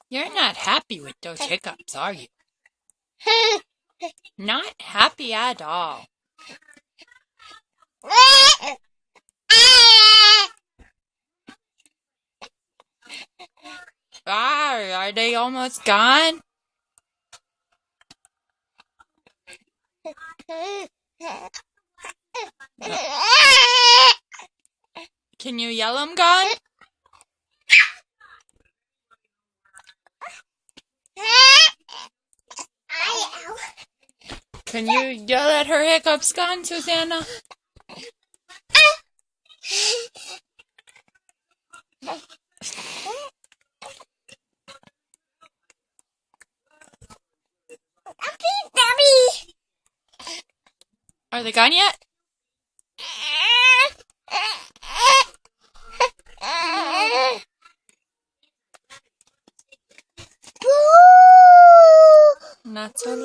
You're not happy with those hiccups, are you? Not happy at all. Are they almost gone? Can you yell them gone? Can you yell at her hiccups gone, Susanna? Are they gone yet? Not so